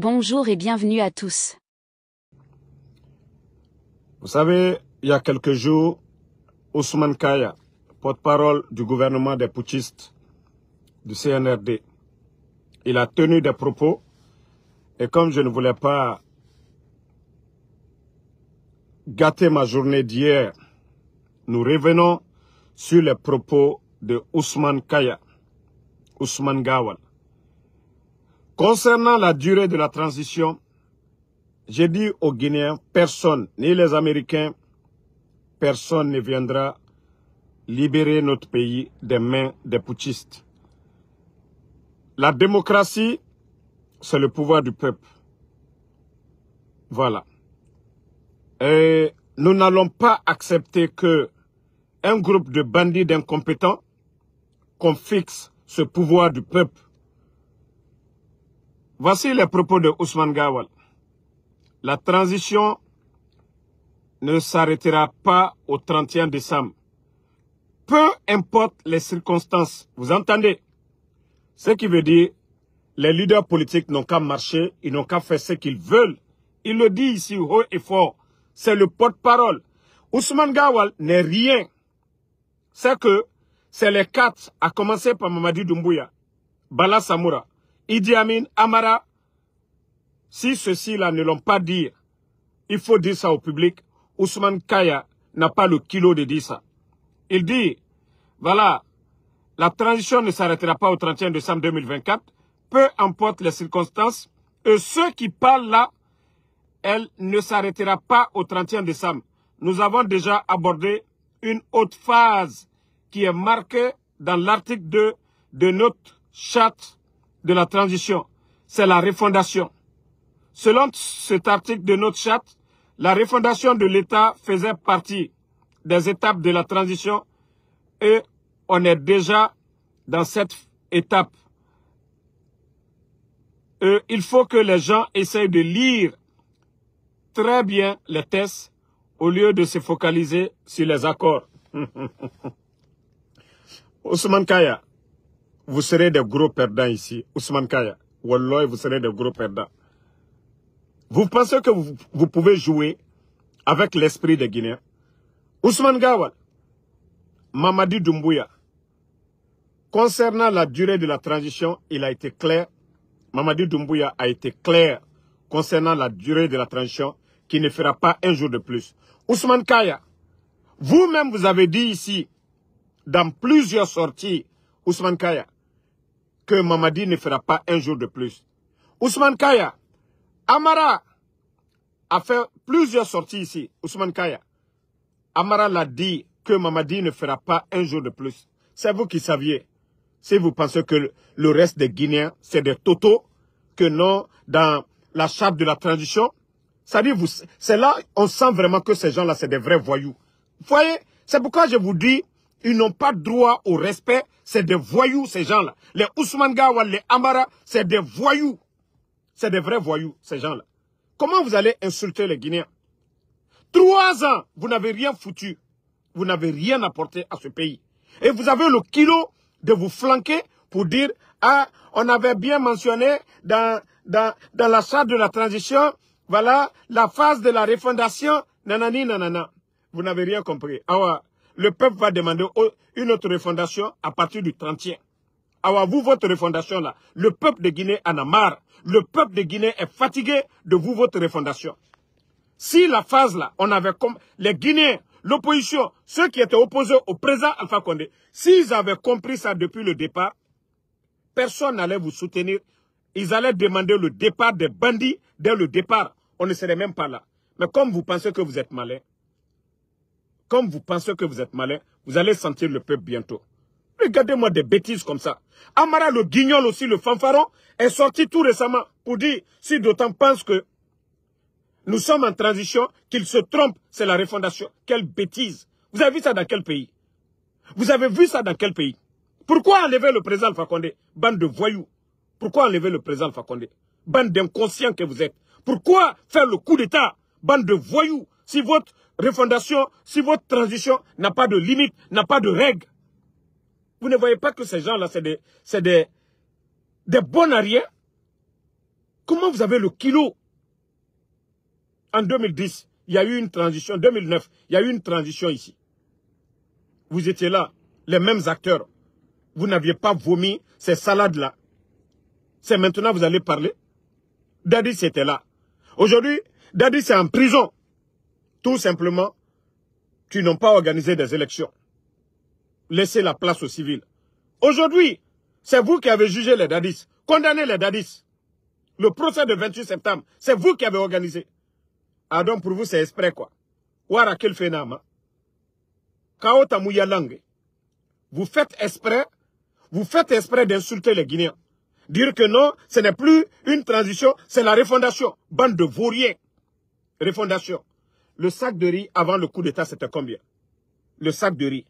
Bonjour et bienvenue à tous. Vous savez, il y a quelques jours, Ousmane Kaya, porte-parole du gouvernement des putschistes du CNRD, il a tenu des propos et comme je ne voulais pas gâter ma journée d'hier, nous revenons sur les propos de Ousmane Kaya, Ousmane Gawal. Concernant la durée de la transition, j'ai dit aux Guinéens, personne, ni les Américains, personne ne viendra libérer notre pays des mains des putschistes. La démocratie, c'est le pouvoir du peuple. Voilà. Et nous n'allons pas accepter que un groupe de bandits d'incompétents qu'on fixe ce pouvoir du peuple. Voici les propos de Ousmane Gawal. La transition ne s'arrêtera pas au 31 décembre. Peu importe les circonstances, vous entendez? Ce qui veut dire, les leaders politiques n'ont qu'à marcher, ils n'ont qu'à faire ce qu'ils veulent. Il le dit ici haut et fort. C'est le porte-parole. Ousmane Gawal n'est rien. C'est que c'est les quatre, à commencer par Mamadi Doumbouya, Bala Samoura, Idi Amin, Amara. Si ceux-ci-là ne l'ont pas dit, il faut dire ça au public. Ousmane Kaya n'a pas le kilo de dire ça. Il dit, voilà, la transition ne s'arrêtera pas au 31 décembre 2024, peu importe les circonstances, et ceux qui parlent là, elle ne s'arrêtera pas au 31 décembre. Nous avons déjà abordé une autre phase qui est marquée dans l'article 2 de notre charte de la transition. C'est la refondation. Selon cet article de notre charte, la refondation de l'État faisait partie des étapes de la transition et on est déjà dans cette étape. Il faut que les gens essayent de lire très bien les textes au lieu de se focaliser sur les accords. Ousmane Kaya, vous serez des gros perdants ici. Ousmane Kaya, Wallah, vous serez des gros perdants. Vous pensez que vous pouvez jouer avec l'esprit des Guinéens? Ousmane Gawal, Mamadi Doumbouya, concernant la durée de la transition, il a été clair. Mamadi Doumbouya a été clair concernant la durée de la transition qui ne fera pas un jour de plus. Ousmane Kaya, vous-même vous avez dit ici, dans plusieurs sorties, Ousmane Kaya, que Mamadi ne fera pas un jour de plus. Ousmane Kaya, Amara a fait plusieurs sorties ici, Ousmane Kaya. Amara l'a dit que Mamadi ne fera pas un jour de plus. C'est vous qui saviez. Si vous pensez que le reste des Guinéens, c'est des totos, que non, dans la charte de la transition, c'est-à-dire, c'est là, on sent vraiment que ces gens-là, c'est des vrais voyous. Vous voyez, c'est pourquoi je vous dis, ils n'ont pas droit au respect, c'est des voyous, ces gens-là. Les Ousmane Gawal, les Amara, c'est des voyous. C'est des vrais voyous, ces gens-là. Comment vous allez insulter les Guinéens? 3 ans, vous n'avez rien foutu. Vous n'avez rien apporté à ce pays. Et vous avez le kilo de vous flanquer pour dire, ah, on avait bien mentionné dans la charte de la transition, voilà, la phase de la refondation, nanani, nanana. Vous n'avez rien compris. Alors, le peuple va demander une autre refondation à partir du 30e. Alors, vous, votre refondation là, le peuple de Guinée en a marre. Le peuple de Guinée est fatigué de vous, votre refondation. Si la phase là, on avait comme les Guinéens, l'opposition, ceux qui étaient opposés au président Alpha Condé, s'ils avaient compris ça depuis le départ, personne n'allait vous soutenir. Ils allaient demander le départ des bandits dès le départ. On ne serait même pas là. Mais comme vous pensez que vous êtes malin, vous allez sentir le peuple bientôt. Regardez-moi des bêtises comme ça. Amara le guignol aussi, le fanfaron, est sorti tout récemment pour dire, si d'autant pense que nous sommes en transition, qu'il se trompe, c'est la refondation. Quelle bêtise. Vous avez vu ça dans quel pays? Vous avez vu ça dans quel pays? Pourquoi enlever le président Alpha Condé? Bande de voyous. Pourquoi enlever le président Alpha Condé? Bande d'inconscients que vous êtes. Pourquoi faire le coup d'État? Bande de voyous. Si votre refondation, si votre transition n'a pas de limite, n'a pas de règles, vous ne voyez pas que ces gens-là, c'est des bons à rien? Comment vous avez le kilo? En 2010, il y a eu une transition. En 2009, il y a eu une transition ici. Vous étiez là, les mêmes acteurs. Vous n'aviez pas vomi ces salades-là. C'est maintenant que vous allez parler. Dadis était là. Aujourd'hui, Dadis est en prison. Tout simplement, tu n'as pas organisé des élections. Laissez la place aux civils. Aujourd'hui, c'est vous qui avez jugé les Dadis, condamné les Dadis. Le procès de 28 septembre, c'est vous qui avez organisé. Ah donc pour vous, c'est exprès quoi. Wara quel phénomène. Kaota mouya langue. Vous faites exprès d'insulter les Guinéens. Dire que non, ce n'est plus une transition, c'est la refondation. Bande de vauriens. Refondation. Le sac de riz avant le coup d'État, c'était combien? Le sac de riz,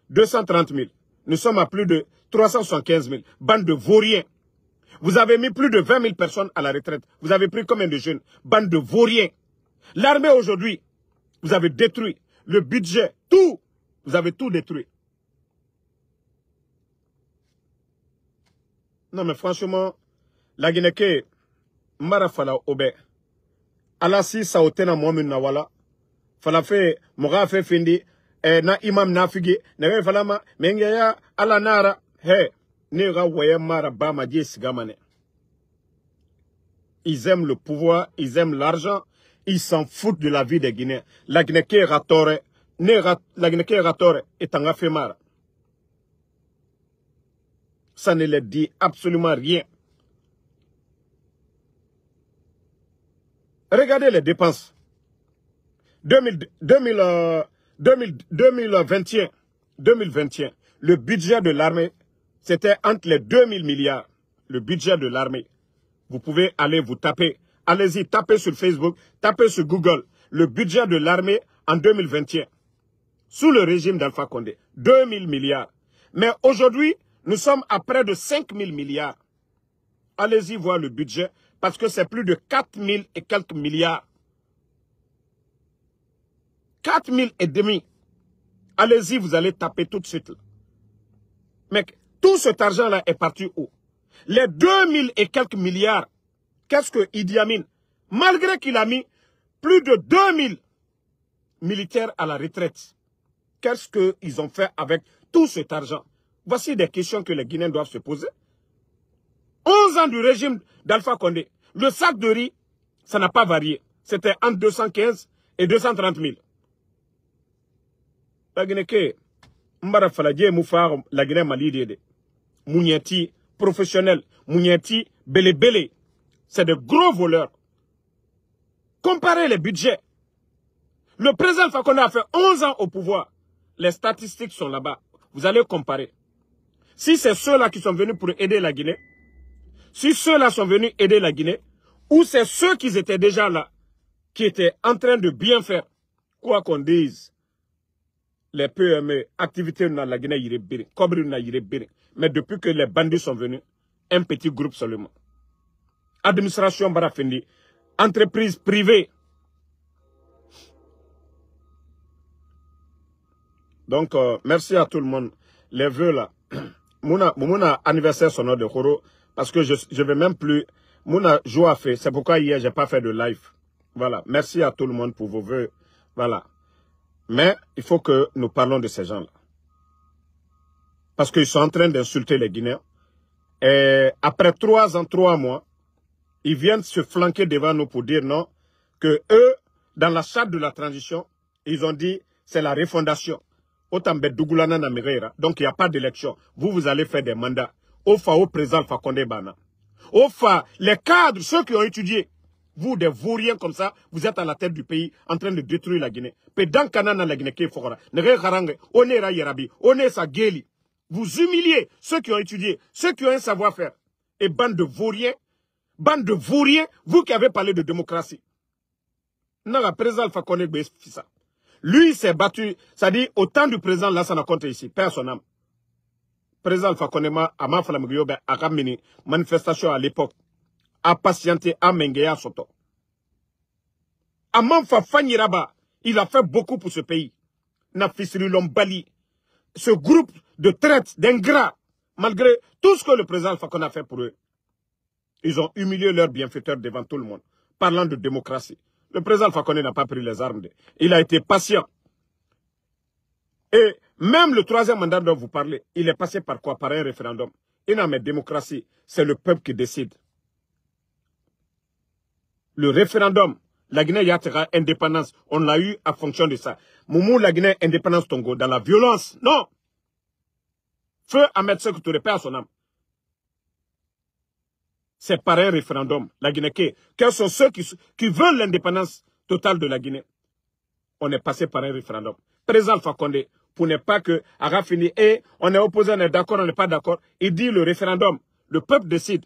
230 000. Nous sommes à plus de 375 000. Bande de vauriens. Vous avez mis plus de 20 000 personnes à la retraite. Vous avez pris combien de jeunes? Bande de vauriens. L'armée aujourd'hui, vous avez détruit le budget, tout. Vous avez tout détruit. Non mais franchement, la Guinée, Mara fala obe. Ala si saotena mohamed nawala. Fala fe, moga fe findi, na imam nafigi, na fala ma, mengeya ala nara, he, nera waye mara bama dies gamane. Ils aiment le pouvoir, ils aiment l'argent, ils s'en foutent de la vie des Guinéens. La Guinée ratore, la Guinée ratore est en affaire. Ça ne leur dit absolument rien. Regardez les dépenses. 2021, le budget de l'armée, c'était entre les 2000 milliards. Le budget de l'armée. Vous pouvez aller vous taper. Allez-y, tapez sur Facebook, tapez sur Google. Le budget de l'armée en 2021. Sous le régime d'Alpha Condé. 2000 milliards. Mais aujourd'hui, nous sommes à près de 5000 milliards. Allez-y voir le budget, parce que c'est plus de 4000 et quelques milliards. 4000 et demi. Allez-y, vous allez taper tout de suite. Là. Mais tout cet argent-là est parti où? Les 2000 et quelques milliards, qu'est-ce que Idi Amin, malgré qu'il a mis plus de 2000 militaires à la retraite, qu'est-ce qu'ils ont fait avec tout cet argent? Voici des questions que les Guinéens doivent se poser. 11 ans du régime d'Alpha Condé. Le sac de riz, ça n'a pas varié. C'était entre 215 et 230 000. La Guinée, Mbara Faladje Moufar, la Guinée Mali, Mouniati, professionnel, Mouniati, Bele. C'est de gros voleurs. Comparez les budgets. Le président Alpha Condé a fait 11 ans au pouvoir. Les statistiques sont là-bas. Vous allez comparer. Si c'est ceux-là qui sont venus pour aider la Guinée, si ceux-là sont venus aider la Guinée, ou c'est ceux qui étaient déjà là, qui étaient en train de bien faire, quoi qu'on dise, les PME, activités dans la Guinée, mais depuis que les bandits sont venus, un petit groupe seulement. Administration Barafendi, entreprise privée. Donc, merci à tout le monde. Les vœux là. Mon anniversaire sonore de Khoro, parce que je ne vais même plus. Mon joie fait. C'est pourquoi hier, je n'ai pas fait de live. Voilà. Merci à tout le monde pour vos vœux. Voilà. Mais il faut que nous parlons de ces gens-là. Parce qu'ils sont en train d'insulter les Guinéens. Et après 3 ans, 3 mois, ils viennent se flanquer devant nous pour dire non, que eux, dans la charte de la transition, ils ont dit c'est la refondation. Donc il n'y a pas d'élection. Vous allez faire des mandats. Au président Fakonde Bana. Les cadres, ceux qui ont étudié, vous des vauriens comme ça, vous êtes à la tête du pays en train de détruire la Guinée. Vous humiliez ceux qui ont étudié, ceux qui ont un savoir-faire. Et bande de vauriens, vous qui avez parlé de démocratie. Non, le président Fakonde Bana fait ça. Lui, il s'est battu, c'est-à-dire, au temps du président Lassana Conté ici, père son âme. Président Alpha Condé a une manifestation à l'époque, a patienté, a mengeya soto. Amanfa Fanyiraba, il a fait beaucoup pour ce pays. Nafisri Lombali, ce groupe de traite, d'ingrats, malgré tout ce que le président Alpha Condé a fait pour eux. Ils ont humilié leurs bienfaiteurs devant tout le monde, parlant de démocratie. Le président Alpha Condé n'a pas pris les armes. Il a été patient. Et même le troisième mandat dont vous parlez, il est passé par quoi? Par un référendum. Il n'a mais démocratie, c'est le peuple qui décide. Le référendum, la Guinée Yatera indépendance, on l'a eu en fonction de ça. Moumou, la Guinée indépendance Tongo, dans la violence. Non. Feu Ahmed Sékou Touré, paix à son âme. C'est par un référendum. La Guinée, quels sont ceux qui veulent l'indépendance totale de la Guinée? On est passé par un référendum. Président Alpha Condé, pour ne pas que Ara fini, et on est opposé, on est d'accord, on n'est pas d'accord. Il dit le référendum, le peuple décide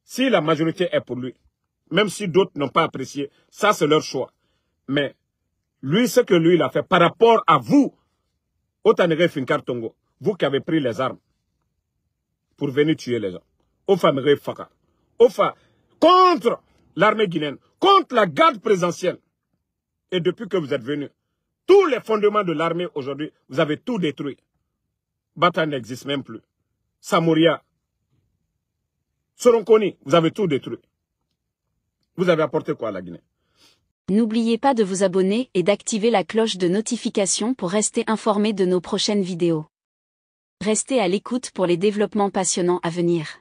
si la majorité est pour lui. Même si d'autres n'ont pas apprécié, ça c'est leur choix. Mais lui, ce que lui il a fait par rapport à vous, Otanere Finkar Tongo, vous qui avez pris les armes pour venir tuer les gens. Ofamere Faka. Ofa, contre l'armée guinéenne, contre la garde présidentielle. Et depuis que vous êtes venus, tous les fondements de l'armée aujourd'hui, vous avez tout détruit. Bata n'existe même plus. Samouria, Soronkoni, vous avez tout détruit. Vous avez apporté quoi à la Guinée? N'oubliez pas de vous abonner et d'activer la cloche de notification pour rester informé de nos prochaines vidéos. Restez à l'écoute pour les développements passionnants à venir.